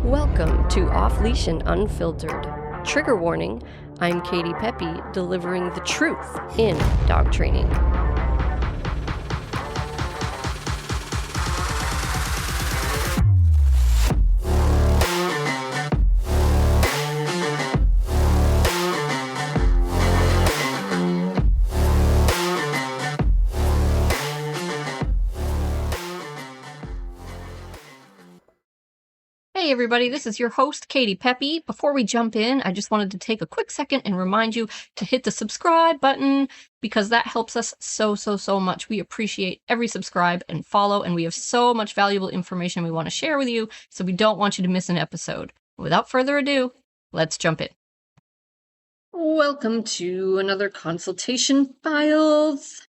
Welcome to Off Leash and Unfiltered. Trigger warning, I'm Katie Pepe, delivering the truth in dog training. Hey everybody, this is your host, Katie Pepe. Before we jump in, I just wanted to take a quick second and remind you to hit the subscribe button because that helps us so much. We appreciate every subscribe and follow, and we have so much valuable information we want to share with you, so we don't want you to miss an episode. Without further ado, let's jump in. Welcome to another Consultation Files,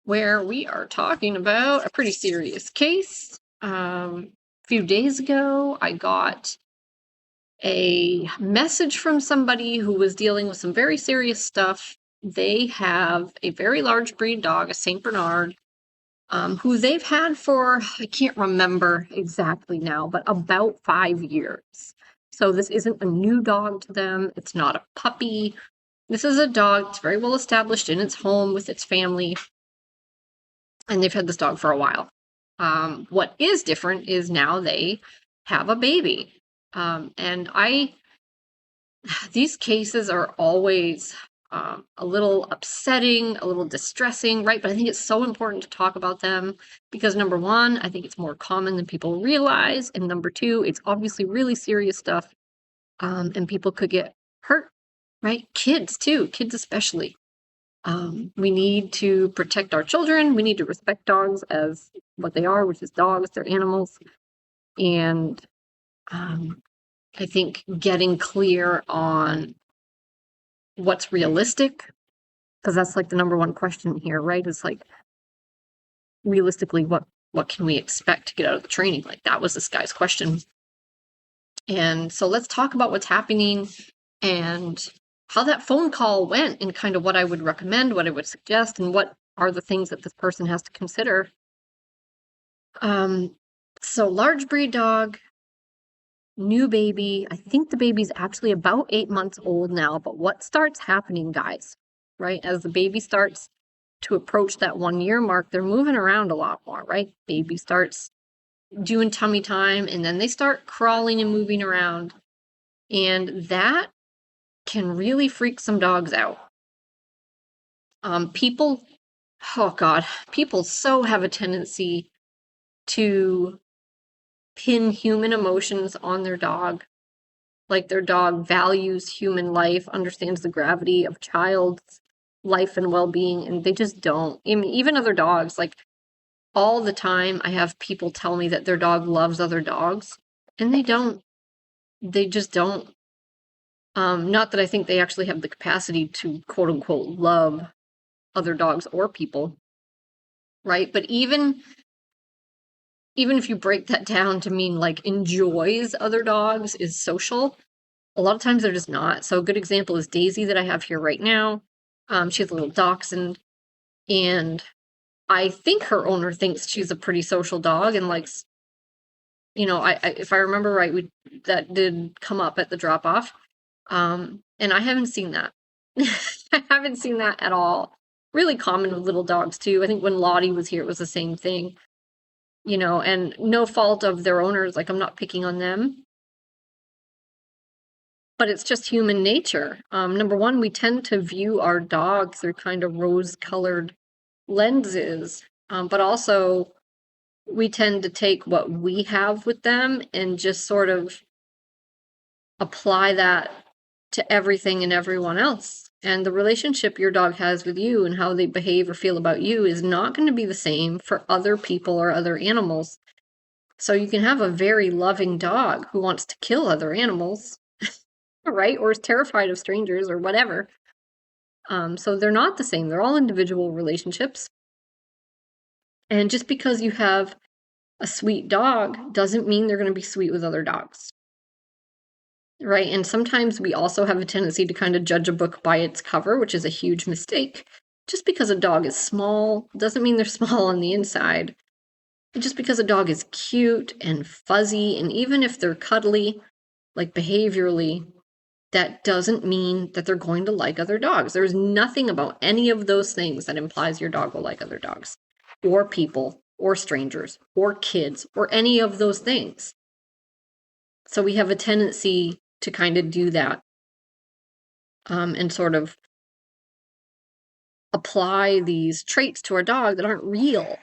where we are talking about a pretty serious case. Few days ago, I got a message from somebody who was dealing with some very serious stuff. They have a very large breed dog, a St.Bernard, who they've had for, I can't remember exactly now, but about 5 years. So this isn't a new dog to them. It's not a puppy. This is a dog that's very well established in its home with its family. And they've had this dog for a while. What is different is now they have a baby. These cases are always a little upsetting, a little distressing, right? But I think it's so important to talk about them because number one, I think it's more common than people realize. And number two, it's obviously really serious stuff. And people could get hurt, right? Kids too, kids especially. We need to protect our children. We need to respect dogs as what they are, which is dogs. They're animals. And I think getting clear on what's realistic, because that's like the number one question here, right? It's like, realistically, what can we expect to get out of the training? Like, that was this guy's question. And so let's talk about what's happening and how that phone call went and kind of what I would recommend, what I would suggest, and what are the things that this person has to consider. So large breed dog, new baby. I think the baby's actually about 8 months old now, but what starts happening, guys, right? As the baby starts to approach that 1 year mark, they're moving around a lot more, right? Baby starts doing tummy time and then they start crawling and moving around. And that can really freak some dogs out. People so have a tendency to pin human emotions on their dog. Like their dog values human life, understands the gravity of child's life and well-being, and they just don't. I mean, even other dogs, like all the time I have people tell me that their dog loves other dogs, and they don't. They just don't. Not that I think they actually have the capacity to quote unquote love other dogs or people, right? But even if you break that down to mean like enjoys other dogs, is social, a lot of times they're just not. So a good example is Daisy that I have here right now. She has a little dachshund, and I think her owner thinks she's a pretty social dog and likes, if I remember right, that did come up at the drop-off. And I haven't seen that. I haven't seen that at all. Really common with little dogs too. I think when Lottie was here, it was the same thing, and no fault of their owners. Like, I'm not picking on them, but it's just human nature. Number one, we tend to view our dog through kind of rose-colored lenses, but also we tend to take what we have with them and just sort of apply that to everything and everyone else. And the relationship your dog has with you and how they behave or feel about you is not going to be the same for other people or other animals. So you can have a very loving dog who wants to kill other animals, right? Or is terrified of strangers or whatever. So they're not the same. They're all individual relationships. And just because you have a sweet dog doesn't mean they're going to be sweet with other dogs. Right. And sometimes we also have a tendency to kind of judge a book by its cover, which is a huge mistake. Just because a dog is small doesn't mean they're small on the inside. just because a dog is cute and fuzzy, and even if they're cuddly, like behaviorally, that doesn't mean that they're going to like other dogs. There's nothing about any of those things that implies your dog will like other dogs, or people, or strangers, or kids, or any of those things. So we have a tendency to kind of do that, and sort of apply these traits to our dog that aren't real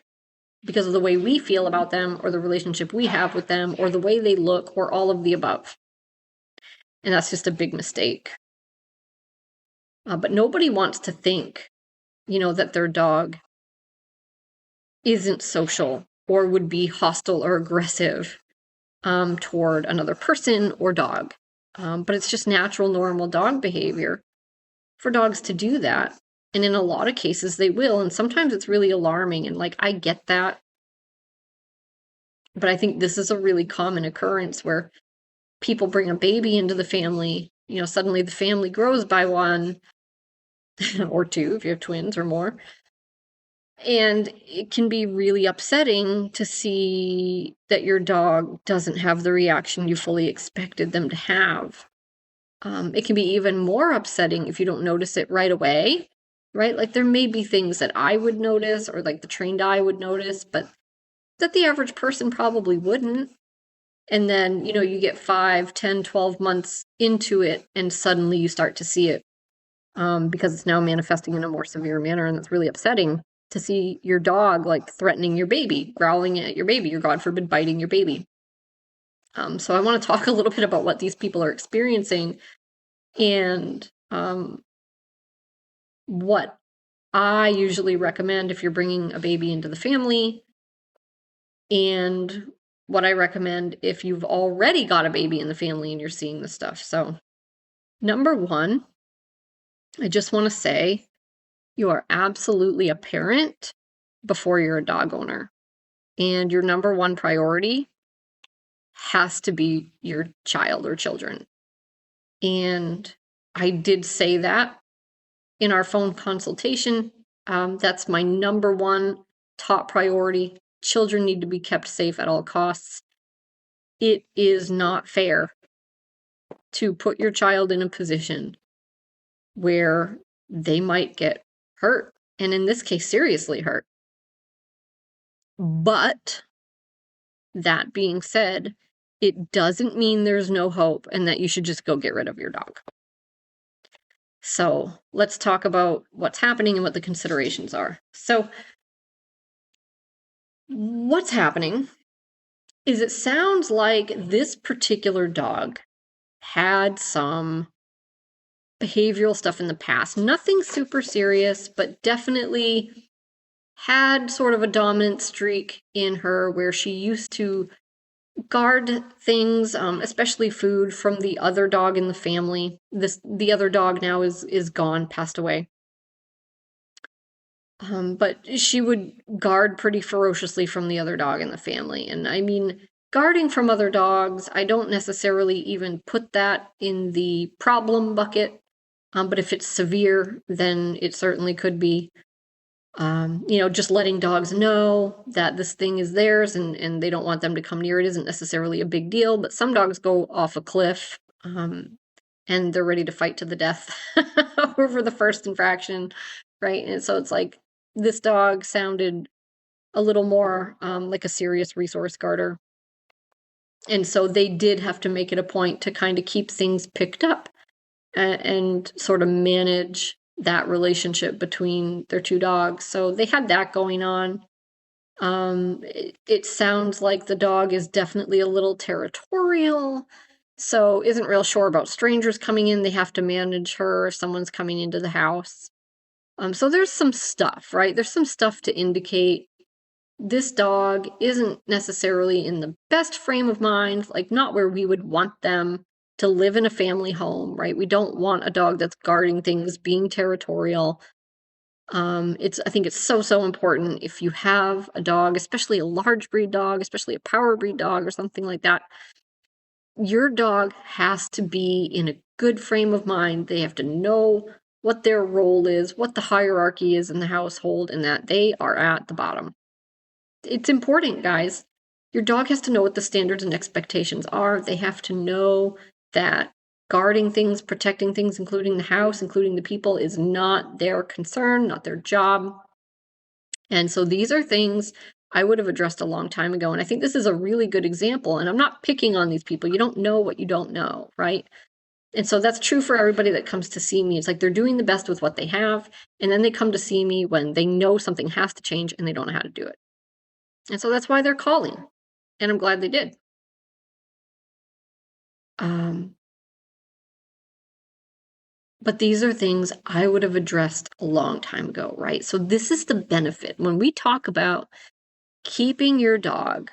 because of the way we feel about them, or the relationship we have with them, or the way they look, or all of the above. And that's just a big mistake. But nobody wants to think, that their dog isn't social or would be hostile or aggressive toward another person or dog. But it's just natural, normal dog behavior for dogs to do that. And in a lot of cases, they will. And sometimes it's really alarming. And I get that. But I think this is a really common occurrence where people bring a baby into the family. Suddenly the family grows by one or two if you have twins or more. And it can be really upsetting to see that your dog doesn't have the reaction you fully expected them to have. It can be even more upsetting if you don't notice it right away, right? There may be things that I would notice, or the trained eye would notice, but that the average person probably wouldn't. And then, you get 5, 10, 12 months into it, and suddenly you start to see it because it's now manifesting in a more severe manner, and it's really upsetting to see your dog threatening your baby, growling at your baby, or God forbid, biting your baby. So I want to talk a little bit about what these people are experiencing and what I usually recommend if you're bringing a baby into the family, and what I recommend if you've already got a baby in the family and you're seeing this stuff. So, number one, I just want to say you are absolutely a parent before you're a dog owner. And your number one priority has to be your child or children. And I did say that in our phone consultation. That's my number one top priority. Children need to be kept safe at all costs. It is not fair to put your child in a position where they might get hurt, and in this case, seriously hurt. But that being said, it doesn't mean there's no hope and that you should just go get rid of your dog. So let's talk about what's happening and what the considerations are. So what's happening is it sounds like this particular dog had some behavioral stuff in the past. Nothing super serious, but definitely had sort of a dominant streak in her where she used to guard things, especially food, from the other dog in the family. The other dog now is gone, passed away. But she would guard pretty ferociously from the other dog in the family. And I mean, guarding from other dogs, I don't necessarily even put that in the problem bucket. But if it's severe, then it certainly could be. Just letting dogs know that this thing is theirs and they don't want them to come near it isn't necessarily a big deal, but some dogs go off a cliff, and they're ready to fight to the death over the first infraction, right? And so it's this dog sounded a little more like a serious resource guarder. And so they did have to make it a point to kind of keep things picked up and sort of manage that relationship between their two dogs. So they had that going on. It sounds like the dog is definitely a little territorial, so isn't real sure about strangers coming in. They have to manage her if someone's coming into the house. So there's some stuff, right? There's some stuff to indicate this dog isn't necessarily in the best frame of mind, not where we would want them to live in a family home, right? We don't want a dog that's guarding things, being territorial. I think it's so important if you have a dog, especially a large breed dog, especially a power breed dog or something like that. Your dog has to be in a good frame of mind. They have to know what their role is, what the hierarchy is in the household, and that they are at the bottom. It's important, guys. Your dog has to know what the standards and expectations are. They have to know that guarding things, protecting things, including the house, including the people, is not their concern, not their job. And so these are things I would have addressed a long time ago. And I think this is a really good example. And I'm not picking on these people. You don't know what you don't know, right? And so that's true for everybody that comes to see me. It's like they're doing the best with what they have. And then they come to see me when they know something has to change and they don't know how to do it. And so that's why they're calling. And I'm glad they did. But these are things I would have addressed a long time ago, right? So this is the benefit. When we talk about keeping your dog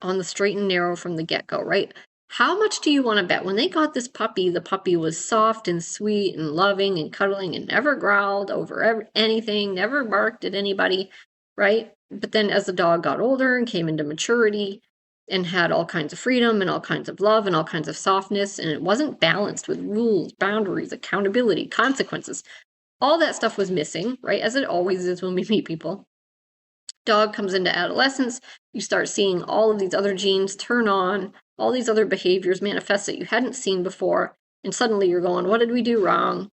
on the straight and narrow from the get-go, right? How much do you want to bet? When they got this puppy, the puppy was soft and sweet and loving and cuddling and never growled over anything, never barked at anybody, right? But then as the dog got older and came into maturity and had all kinds of freedom and all kinds of love and all kinds of softness, and it wasn't balanced with rules, boundaries, accountability, consequences, all that stuff was missing, right? As it always is when we meet people. Dog comes into adolescence, you start seeing all of these other genes turn on, all these other behaviors manifest that you hadn't seen before, and suddenly you're going, what did we do wrong?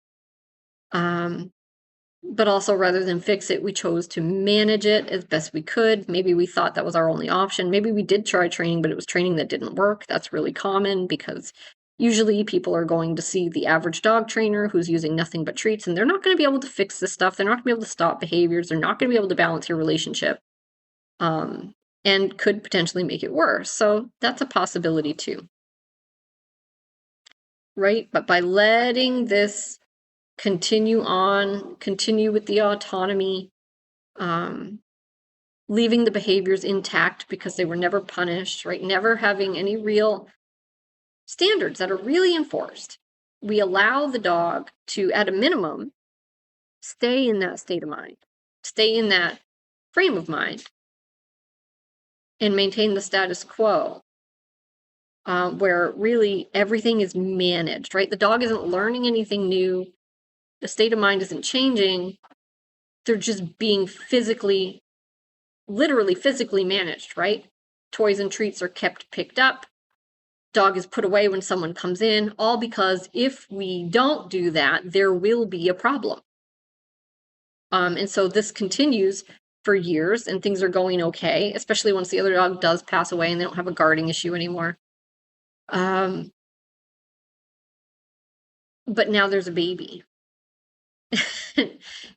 But also, rather than fix it, we chose to manage it as best we could. Maybe we thought that was our only option. Maybe we did try training, but it was training that didn't work. That's really common because usually people are going to see the average dog trainer who's using nothing but treats, and they're not going to be able to fix this stuff. They're not going to be able to stop behaviors. They're not going to be able to balance your relationship, and could potentially make it worse. So that's a possibility too, right? But by letting this continue with the autonomy, leaving the behaviors intact because they were never punished, right? Never having any real standards that are really enforced. We allow the dog to, at a minimum, stay in that state of mind, stay in that frame of mind, and maintain the status quo, where really everything is managed, right? The dog isn't learning anything new. The state of mind isn't changing. They're just being literally physically managed, right? Toys and treats are kept picked up. Dog is put away when someone comes in, all because if we don't do that, there will be a problem. And so this continues for years and things are going okay, especially once the other dog does pass away and they don't have a guarding issue anymore. But now there's a baby.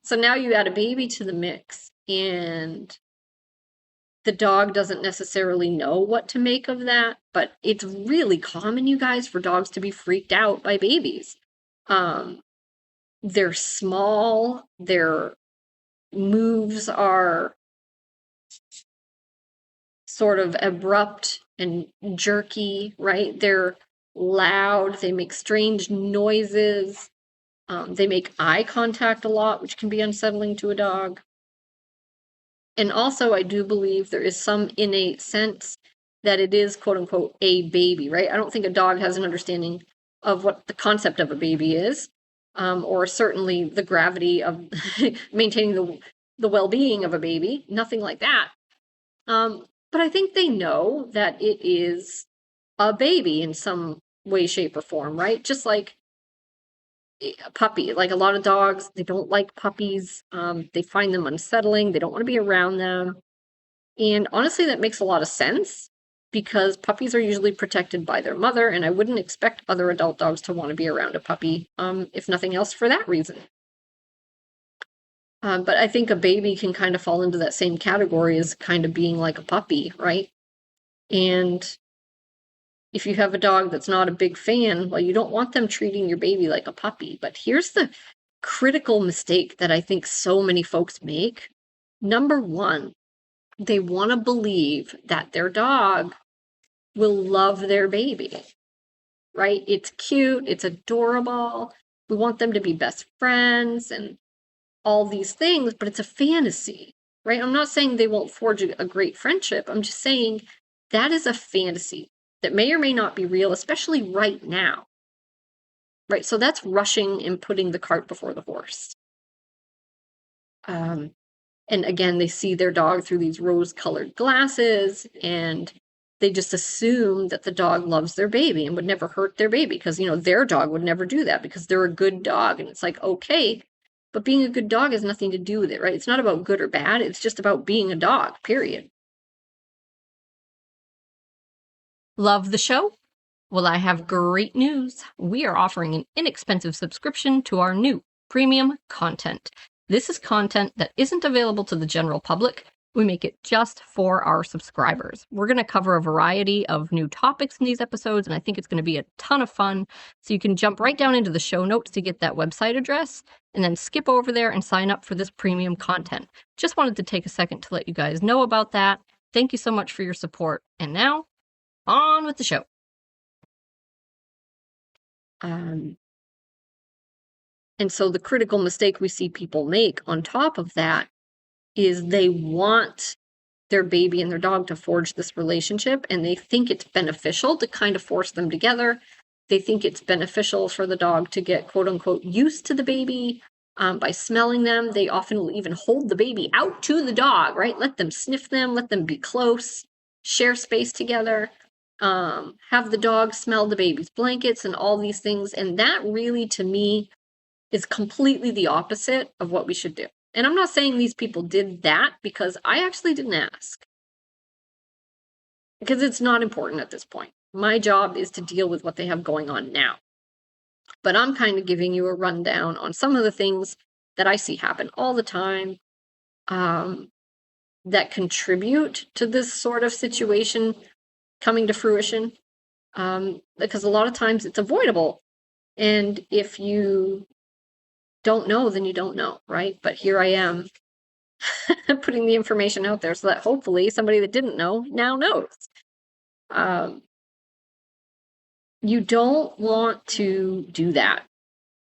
So now you add a baby to the mix and the dog doesn't necessarily know what to make of that, but it's really common, you guys, for dogs to be freaked out by babies. They're small, their moves are sort of abrupt and jerky, right? They're loud, they make strange noises, they make eye contact a lot, which can be unsettling to a dog. And also, I do believe there is some innate sense that it is, quote unquote, a baby, right? I don't think a dog has an understanding of what the concept of a baby is, or certainly the gravity of maintaining the well-being of a baby, nothing like that. But I think they know that it is a baby in some way, shape, or form, right? Just like a puppy. Like a lot of dogs, they don't like puppies. They find them unsettling. They don't want to be around them. And honestly, that makes a lot of sense because puppies are usually protected by their mother, and I wouldn't expect other adult dogs to want to be around a puppy, if nothing else for that reason. But I think a baby can kind of fall into that same category as kind of being like a puppy, right? And if you have a dog that's not a big fan, well, you don't want them treating your baby like a puppy. But here's the critical mistake that I think so many folks make. Number one, they want to believe that their dog will love their baby, right? It's cute, it's adorable. We want them to be best friends and all these things, but it's a fantasy, right? I'm not saying they won't forge a great friendship. I'm just saying that is a fantasy that may or may not be real, especially right now, right? So that's rushing and putting the cart before the horse. And again, they see their dog through these rose-colored glasses, and they just assume that the dog loves their baby and would never hurt their baby because, their dog would never do that because they're a good dog. And it's like, okay, but being a good dog has nothing to do with it, right? It's not about good or bad. It's just about being a dog, period. Love the show? Well, I have great news. We are offering an inexpensive subscription to our new premium content. This is content that isn't available to the general public. We make it just for our subscribers. We're going to cover a variety of new topics in these episodes, and I think it's going to be a ton of fun. So you can jump right down into the show notes to get that website address, and then skip over there and sign up for this premium content. Just wanted to take a second to let you guys know about that. Thank you so much for your support. And now, on with the show. And so the critical mistake we see people make on top of that is they want their baby and their dog to forge this relationship, and they think it's beneficial to kind of force them together. They think it's beneficial for the dog to get quote unquote used to the baby by smelling them. They often will even hold the baby out to the dog, right? Let them sniff them, let them be close, share space together. Have the dog smell the baby's blankets and all these things. And that really, to me, is completely the opposite of what we should do. And I'm not saying these people did that because I actually didn't ask. Because it's not important at this point. My job is to deal with what they have going on now. But I'm kind of giving you a rundown on some of the things that I see happen all the time that contribute to this sort of situation coming to fruition. Because a lot of times it's avoidable. And if you don't know, then you don't know, right? But here I am putting the information out there so that hopefully somebody that didn't know now knows. You don't want to do that.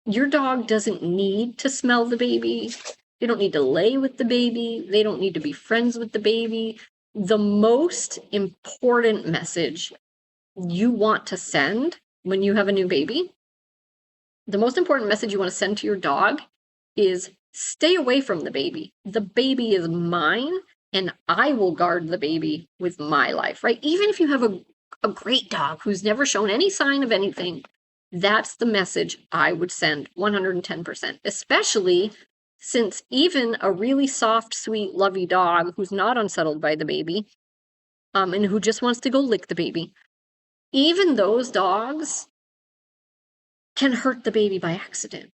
Your dog doesn't need to smell the baby. They don't need to lay with the baby. They don't need to be friends with the baby. The most important message you want to send when you have a new baby, the most important message you want to send to your dog is stay away from the baby. The baby is mine, and I will guard the baby with my life, right? Even if you have a great dog who's never shown any sign of anything, that's the message I would send 110%, especially since even a really soft, sweet, lovey dog who's not unsettled by the baby and who just wants to go lick the baby, even those dogs can hurt the baby by accident.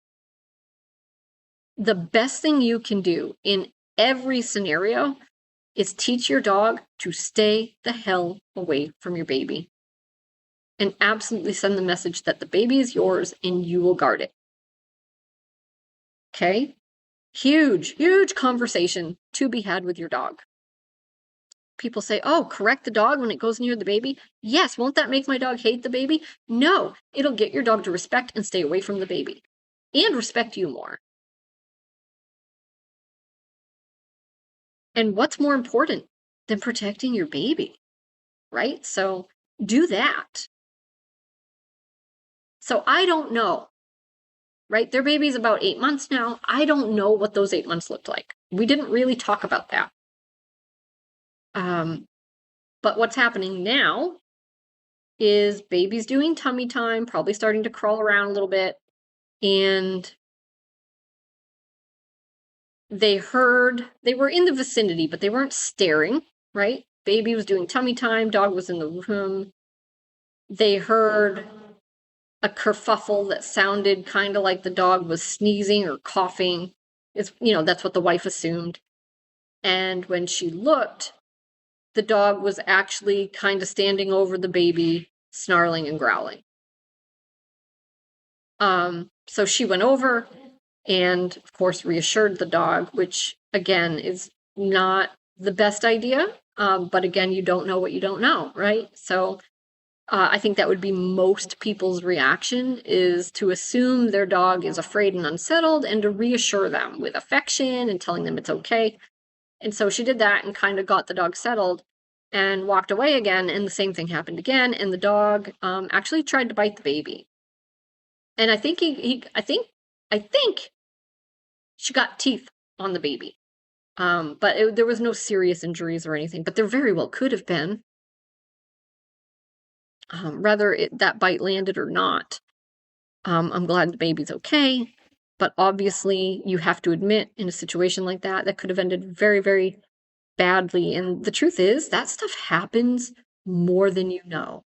The best thing you can do in every scenario is teach your dog to stay the hell away from your baby and absolutely send the message that the baby is yours and you will guard it. Okay? Huge, huge conversation to be had with your dog. People say, oh, correct the dog when it goes near the baby. Yes, won't that make my dog hate the baby? No, it'll get your dog to respect and stay away from the baby and respect you more. And what's more important than protecting your baby, right? So do that. So I don't know, right? Their baby's about 8 months now. I don't know what those 8 months looked like. We didn't really talk about that. But what's happening now is baby's doing tummy time, probably starting to crawl around a little bit. And they were in the vicinity, but they weren't staring, right? Baby was doing tummy time, dog was in the room. They heard a kerfuffle that sounded kind of like the dog was sneezing or coughing. That's what the wife assumed. And when she looked, the dog was actually kind of standing over the baby, snarling and growling. So she went over and, of course, reassured the dog, which, again, is not the best idea. But again, you don't know what you don't know, right? So I think that would be most people's reaction, is to assume their dog is afraid and unsettled and to reassure them with affection and telling them it's okay. And so she did that and kind of got the dog settled and walked away again. And the same thing happened again. And the dog actually tried to bite the baby. And I think I think she got teeth on the baby. But there was no serious injuries or anything, but there very well could have been, whether that bite landed or not. I'm glad the baby's okay, but obviously you have to admit in a situation like that, that could have ended very, very badly. And the truth is, that stuff happens more than you know.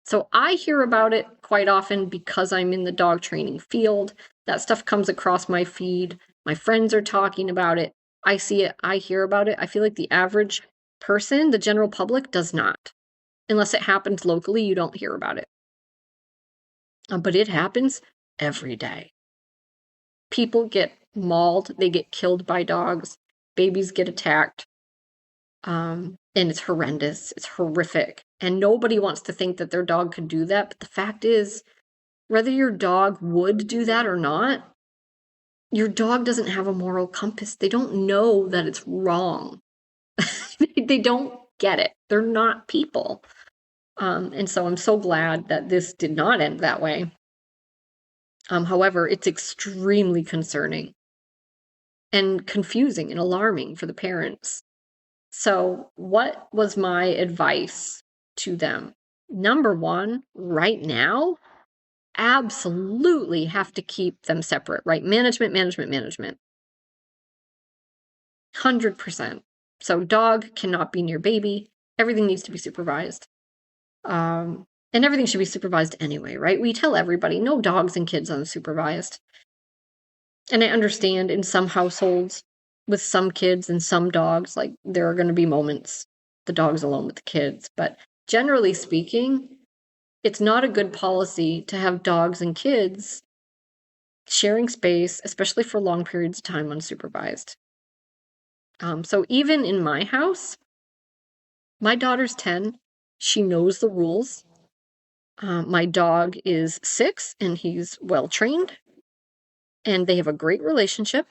So I hear about it quite often because I'm in the dog training field. That stuff comes across my feed. My friends are talking about it. I see it. I hear about it. I feel like the average person, the general public, does not. Unless it happens locally, you don't hear about it. But it happens every day. People get mauled. They get killed by dogs. Babies get attacked. And it's horrendous. It's horrific. And nobody wants to think that their dog could do that. But the fact is, whether your dog would do that or not, your dog doesn't have a moral compass. They don't know that it's wrong. They don't get it. They're not people. And so I'm so glad that this did not end that way. However, it's extremely concerning and confusing and alarming for the parents. So, what was my advice to them? Number one, right now, absolutely have to keep them separate, right? Management. 100%. So, dog cannot be near baby. Everything needs to be supervised. And everything should be supervised anyway, right? We tell everybody no dogs and kids unsupervised. And I understand in some households with some kids and some dogs, like there are going to be moments the dog's alone with the kids. But generally speaking, it's not a good policy to have dogs and kids sharing space, especially for long periods of time unsupervised. So even in my house, my daughter's 10. She knows the rules. My dog is 6 and he's well trained. And they have a great relationship.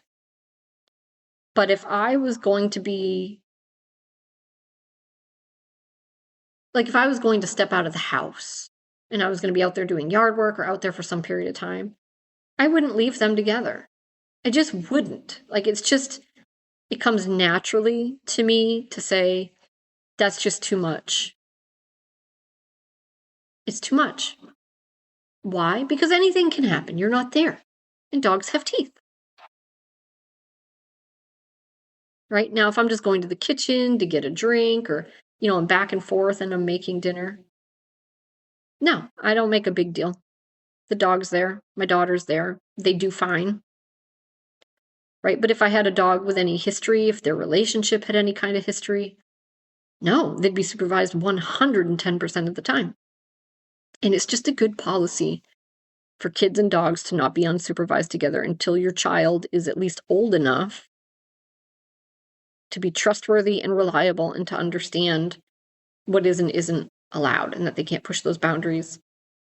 But if I was going to be, like, if I was going to step out of the house and I was going to be out there doing yard work or out there for some period of time, I wouldn't leave them together. I just wouldn't. Like, it's just, it comes naturally to me to say, that's just too much. It's too much. Why? Because anything can happen. You're not there. And dogs have teeth. Right? Now, if I'm just going to the kitchen to get a drink or, I'm back and forth and I'm making dinner, no, I don't make a big deal. The dog's there. My daughter's there. They do fine. Right? But if I had a dog with any history, if their relationship had any kind of history, no, they'd be supervised 110% of the time. And it's just a good policy for kids and dogs to not be unsupervised together until your child is at least old enough to be trustworthy and reliable and to understand what is and isn't allowed and that they can't push those boundaries,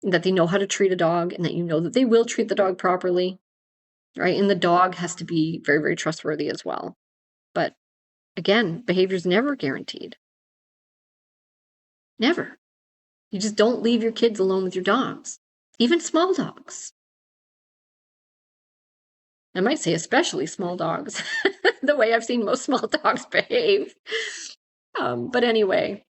and that they know how to treat a dog and that you know that they will treat the dog properly, right? And the dog has to be very, very trustworthy as well. But again, behavior is never guaranteed. Never. You just don't leave your kids alone with your dogs, even small dogs. I might say especially small dogs, the way I've seen most small dogs behave. But anyway,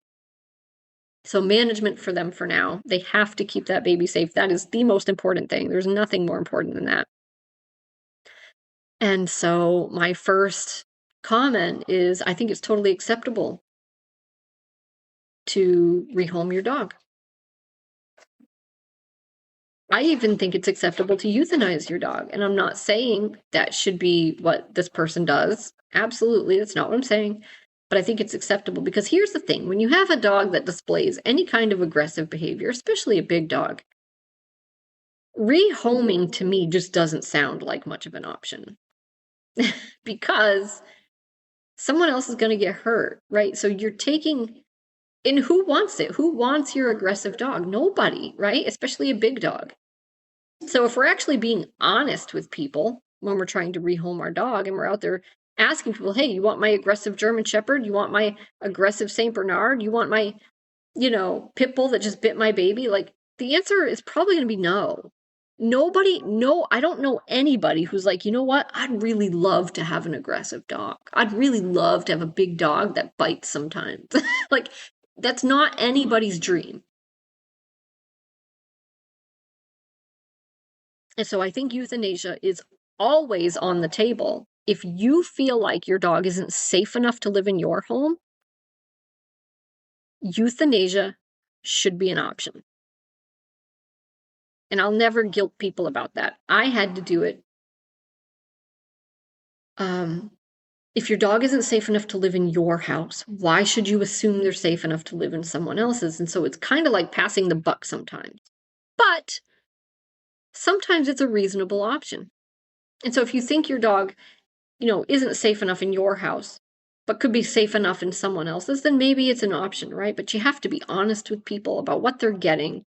so management for them for now. They have to keep that baby safe. That is the most important thing. There's nothing more important than that. And so my first comment is, I think it's totally acceptable to rehome your dog. I even think it's acceptable to euthanize your dog. And I'm not saying that should be what this person does. Absolutely, that's not what I'm saying. But I think it's acceptable because here's the thing. When you have a dog that displays any kind of aggressive behavior, especially a big dog, rehoming to me just doesn't sound like much of an option. Because someone else is going to get hurt, right? So you're taking, and who wants it? Who wants your aggressive dog? Nobody, right? Especially a big dog. So if we're actually being honest with people when we're trying to rehome our dog and we're out there asking people, hey, you want my aggressive German Shepherd? You want my aggressive St. Bernard? You want my, pit bull that just bit my baby? Like, the answer is probably going to be no. I don't know anybody who's like, you know what? I'd really love to have an aggressive dog. I'd really love to have a big dog that bites sometimes. Like, that's not anybody's dream. And so I think euthanasia is always on the table. If you feel like your dog isn't safe enough to live in your home, euthanasia should be an option. And I'll never guilt people about that. I had to do it. If your dog isn't safe enough to live in your house, why should you assume they're safe enough to live in someone else's? And so it's kind of like passing the buck sometimes. But sometimes it's a reasonable option. And so if you think your dog, isn't safe enough in your house, but could be safe enough in someone else's, then maybe it's an option, right? But you have to be honest with people about what they're getting,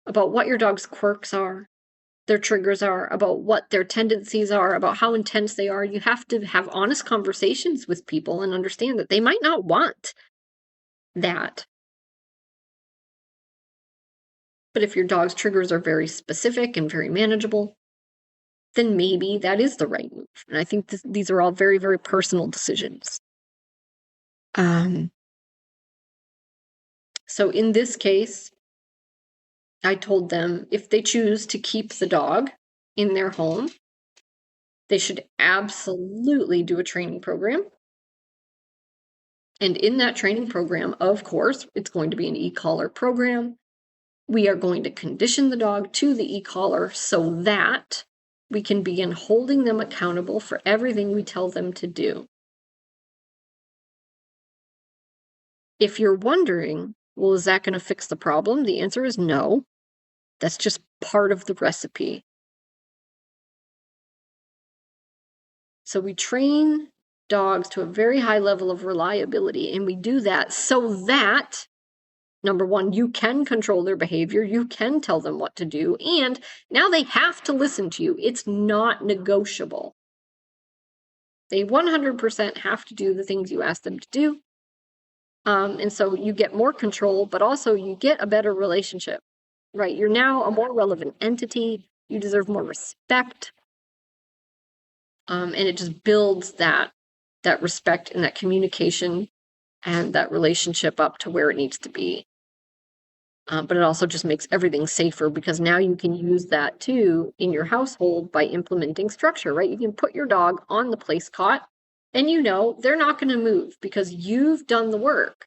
about what your dog's quirks are, their triggers are, about what their tendencies are, about how intense they are. You have to have honest conversations with people and understand that they might not want that. But if your dog's triggers are very specific and very manageable, then maybe that is the right move. And I think these are all very, very personal decisions. So in this case, I told them if they choose to keep the dog in their home, they should absolutely do a training program. And in that training program, of course, it's going to be an e-collar program. We are going to condition the dog to the e-collar so that we can begin holding them accountable for everything we tell them to do. If you're wondering, well, is that going to fix the problem? The answer is no. That's just part of the recipe. So we train dogs to a very high level of reliability, and we do that so that, number one, you can control their behavior, you can tell them what to do, and now they have to listen to you. It's not negotiable. They 100% have to do the things you ask them to do. And so you get more control, but also you get a better relationship, right? You're now a more relevant entity. You deserve more respect. And it just builds that respect and that communication and that relationship up to where it needs to be. But it also just makes everything safer because now you can use that too in your household by implementing structure, right? You can put your dog on the place cot and they're not going to move because you've done the work.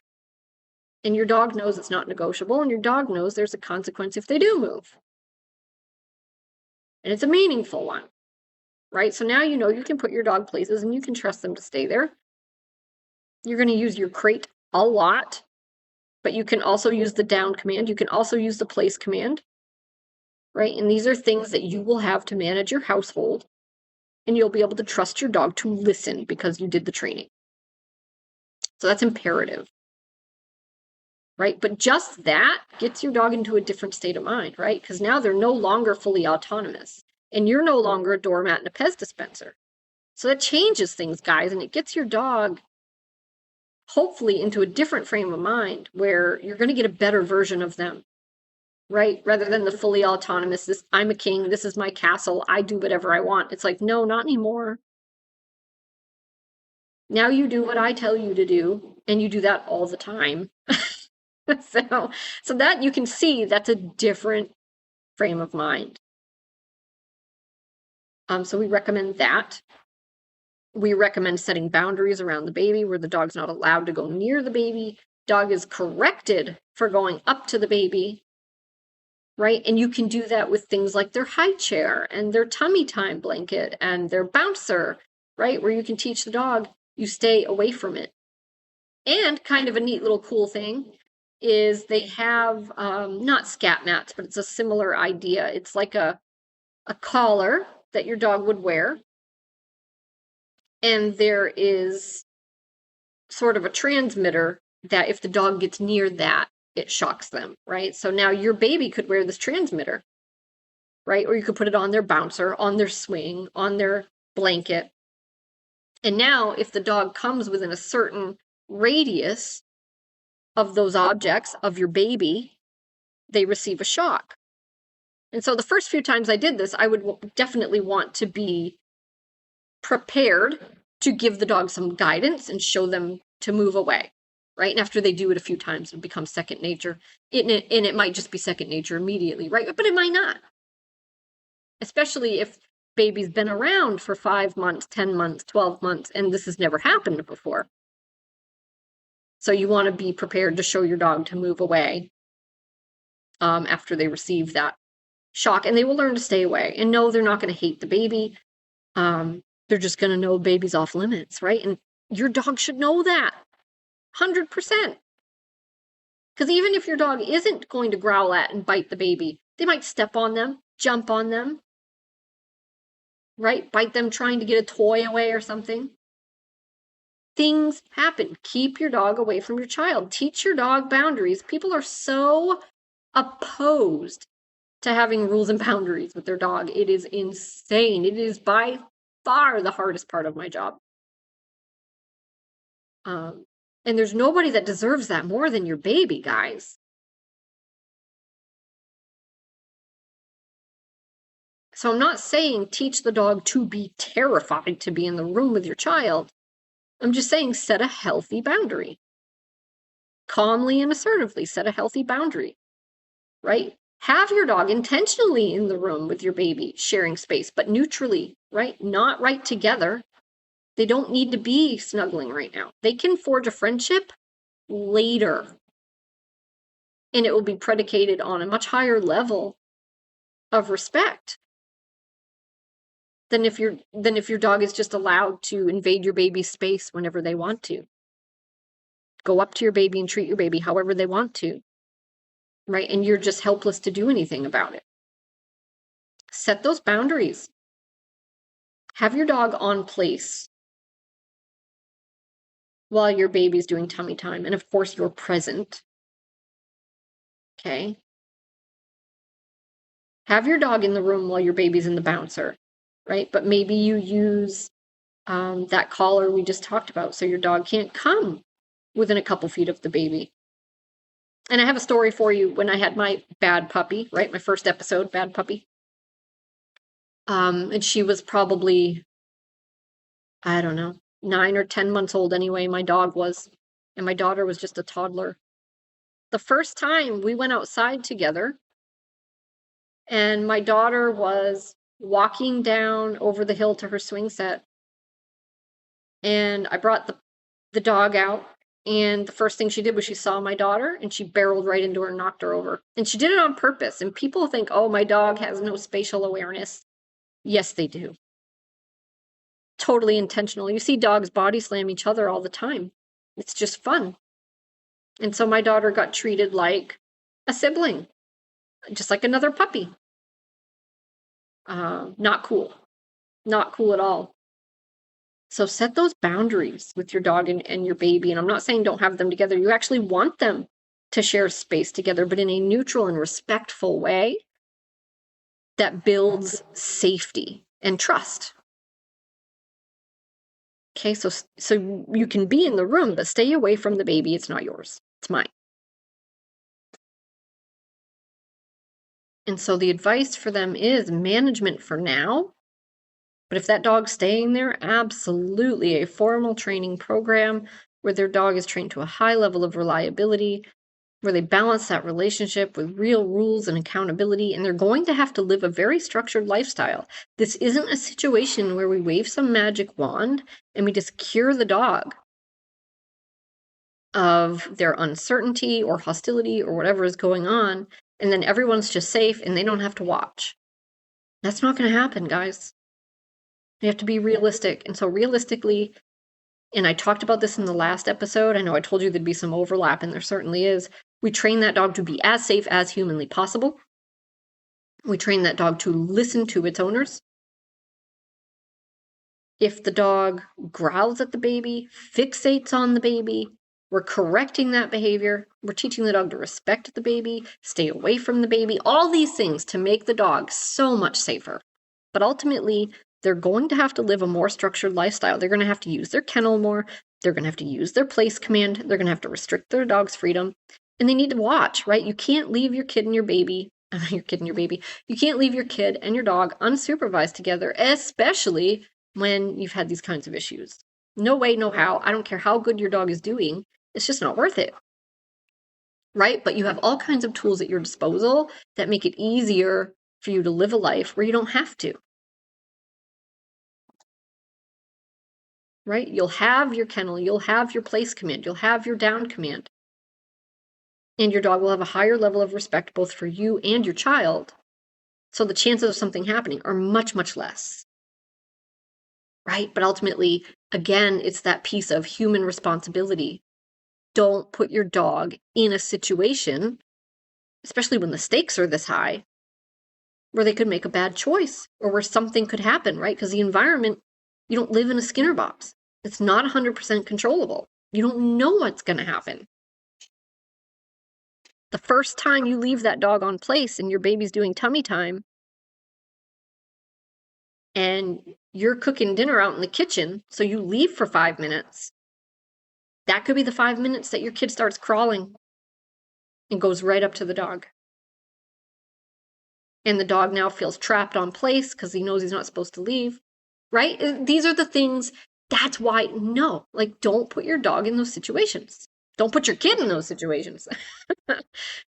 And your dog knows it's not negotiable, and your dog knows there's a consequence if they do move. And it's a meaningful one, right? So now you can put your dog places and you can trust them to stay there. You're going to use your crate a lot, but you can also use the down command. You can also use the place command, right? And these are things that you will have to manage your household, and you'll be able to trust your dog to listen because you did the training. So that's imperative, right? But just that gets your dog into a different state of mind, right? Because now they're no longer fully autonomous, and you're no longer a doormat and a Pez dispenser. So that changes things, guys, and it gets your dog hopefully into a different frame of mind where you're going to get a better version of them, right? Rather than the fully autonomous, I'm a king, this is my castle, I do whatever I want. It's like, no, not anymore. Now you do what I tell you to do, and you do that all the time. So that you can see that's a different frame of mind. So we recommend that. We recommend setting boundaries around the baby where the dog's not allowed to go near the baby. Dog is corrected for going up to the baby, right? And you can do that with things like their high chair and their tummy time blanket and their bouncer, right? Where you can teach the dog, you stay away from it. And kind of a neat little cool thing is they have, not scat mats, but it's a similar idea. It's like a collar that your dog would wear. And there is sort of a transmitter that if the dog gets near that, it shocks them, right? So now your baby could wear this transmitter, right? Or you could put it on their bouncer, on their swing, on their blanket. And now if the dog comes within a certain radius of those objects, of your baby, they receive a shock. And so the first few times I did this, I would definitely want to be prepared to give the dog some guidance and show them to move away, right? And after they do it a few times, it becomes second nature. And it might just be second nature immediately, right? But it might not. Especially if baby's been around for 5 months, 10 months, 12 months, and this has never happened before. So you want to be prepared to show your dog to move away after they receive that shock, and they will learn to stay away. And no, they're not going to hate the baby. They're just going to know baby's off limits, right? And your dog should know that 100%. Because even if your dog isn't going to growl at and bite the baby, they might step on them, jump on them, right? Bite them trying to get a toy away or something. Things happen. Keep your dog away from your child. Teach your dog boundaries. People are so opposed to having rules and boundaries with their dog. It is insane. It is by far the hardest part of my job. And there's nobody that deserves that more than your baby, guys. So I'm not saying teach the dog to be terrified to be in the room with your child. I'm just saying set a healthy boundary. Calmly and assertively set a healthy boundary, right? Have your dog intentionally in the room with your baby, sharing space, but neutrally, right? Not right together. They don't need to be snuggling right now. They can forge a friendship later. And it will be predicated on a much higher level of respect than if your dog is just allowed to invade your baby's space whenever they want to. Go up to your baby and treat your baby however they want to, right? And you're just helpless to do anything about it. Set those boundaries. Have your dog on place while your baby's doing tummy time. And of course, you're present. Okay? Have your dog in the room while your baby's in the bouncer, right? But maybe you use that collar we just talked about so your dog can't come within a couple feet of the baby. And I have a story for you when I had my bad puppy, right? My first episode, bad puppy. And she was probably, I don't know, 9 or 10 months old anyway, my dog was. And my daughter was just a toddler. The first time we went outside together, and my daughter was walking down over the hill to her swing set. And I brought the dog out. And the first thing she did was she saw my daughter and she barreled right into her and knocked her over. And she did it on purpose. And people think, oh, my dog has no spatial awareness. Yes, they do. Totally intentional. You see dogs body slam each other all the time. It's just fun. And so my daughter got treated like a sibling, just like another puppy. Not cool. Not cool at all. So set those boundaries with your dog and your baby. And I'm not saying don't have them together. You actually want them to share space together, but in a neutral and respectful way that builds safety and trust. Okay, so you can be in the room, but stay away from the baby. It's not yours. It's mine. And so the advice for them is management for now. But if that dog's staying there, absolutely a formal training program where their dog is trained to a high level of reliability, where they balance that relationship with real rules and accountability, and they're going to have to live a very structured lifestyle. This isn't a situation where we wave some magic wand and we just cure the dog of their uncertainty or hostility or whatever is going on, and then everyone's just safe and they don't have to watch. That's not going to happen, guys. You have to be realistic. And so realistically, and I talked about this in the last episode, I know I told you there'd be some overlap, and there certainly is. We train that dog to be as safe as humanly possible. We train that dog to listen to its owners. If the dog growls at the baby, fixates on the baby, we're correcting that behavior. We're teaching the dog to respect the baby, stay away from the baby, all these things to make the dog so much safer. But ultimately, they're going to have to live a more structured lifestyle. They're going to have to use their kennel more. They're going to have to use their place command. They're going to have to restrict their dog's freedom. And they need to watch, right? You can't leave your kid and your baby your kid and your baby, you can't leave your kid and your dog unsupervised together, especially when you've had these kinds of issues. No way, no how. I don't care how good your dog is doing. It's just not worth it. Right? But you have all kinds of tools at your disposal that make it easier for you to live a life where you don't have to. Right? You'll have your kennel, you'll have your place command, you'll have your down command. And your dog will have a higher level of respect both for you and your child. So the chances of something happening are much, much less. Right? But ultimately, again, it's that piece of human responsibility. Don't put your dog in a situation, especially when the stakes are this high, where they could make a bad choice or where something could happen, right? Because the environment, you don't live in a Skinner box. It's not 100% controllable. You don't know what's going to happen. The first time you leave that dog on place and your baby's doing tummy time and you're cooking dinner out in the kitchen, so you leave for 5 minutes, that could be the 5 minutes that your kid starts crawling and goes right up to the dog. And the dog now feels trapped on place because he knows he's not supposed to leave, right? These are the things, that's why, no, like, don't put your dog in those situations. Don't put your kid in those situations,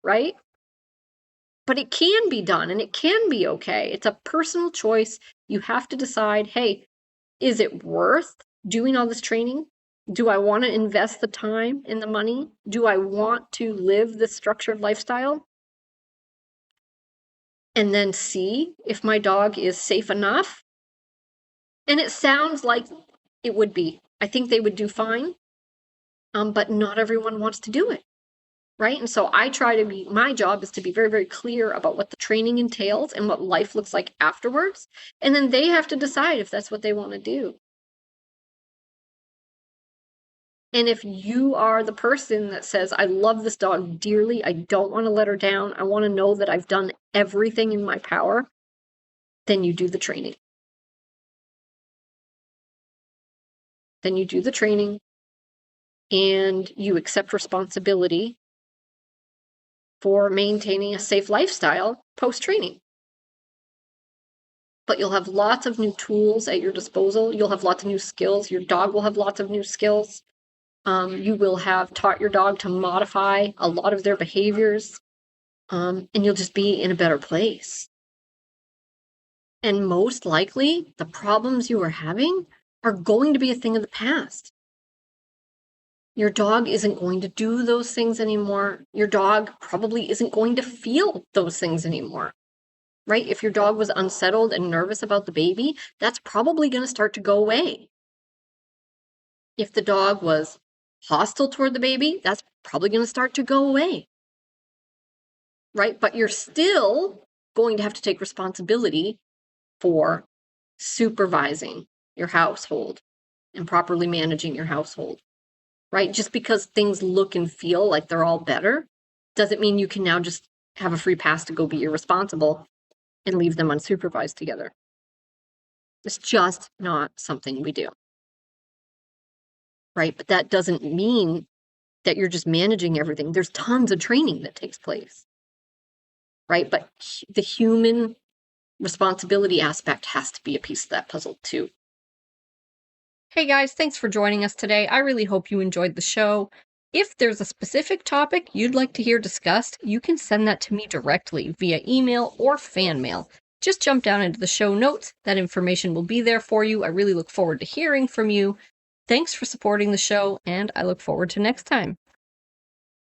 right? But it can be done and it can be okay. It's a personal choice. You have to decide, hey, is it worth doing all this training? Do I want to invest the time and the money? Do I want to live this structured lifestyle? And then see if my dog is safe enough. And it sounds like it would be. I think they would do fine. But not everyone wants to do it. Right? And so I try to be, my job is to be very, very clear about what the training entails and what life looks like afterwards. And then they have to decide if that's what they want to do. And if you are the person that says, I love this dog dearly, I don't want to let her down, I want to know that I've done everything in my power, then you do the training. Then you do the training and you accept responsibility for maintaining a safe lifestyle post-training. But you'll have lots of new tools at your disposal. You'll have lots of new skills. Your dog will have lots of new skills. You will have taught your dog to modify a lot of their behaviors. And you'll just be in a better place. And most likely, the problems you are having are going to be a thing of the past. Your dog isn't going to do those things anymore. Your dog probably isn't going to feel those things anymore, right? If your dog was unsettled and nervous about the baby, that's probably going to start to go away. If the dog was hostile toward the baby, that's probably going to start to go away, right? But you're still going to have to take responsibility for supervising your household and properly managing your household. Right? Just because things look and feel like they're all better doesn't mean you can now just have a free pass to go be irresponsible and leave them unsupervised together. It's just not something we do. Right? But that doesn't mean that you're just managing everything. There's tons of training that takes place. Right? But the human responsibility aspect has to be a piece of that puzzle too. Hey guys, thanks for joining us today. I really hope you enjoyed the show. If there's a specific topic you'd like to hear discussed, you can send that to me directly via email or fan mail. Just jump down into the show notes. That information will be there for you. I really look forward to hearing from you. Thanks for supporting the show, and I look forward to next time.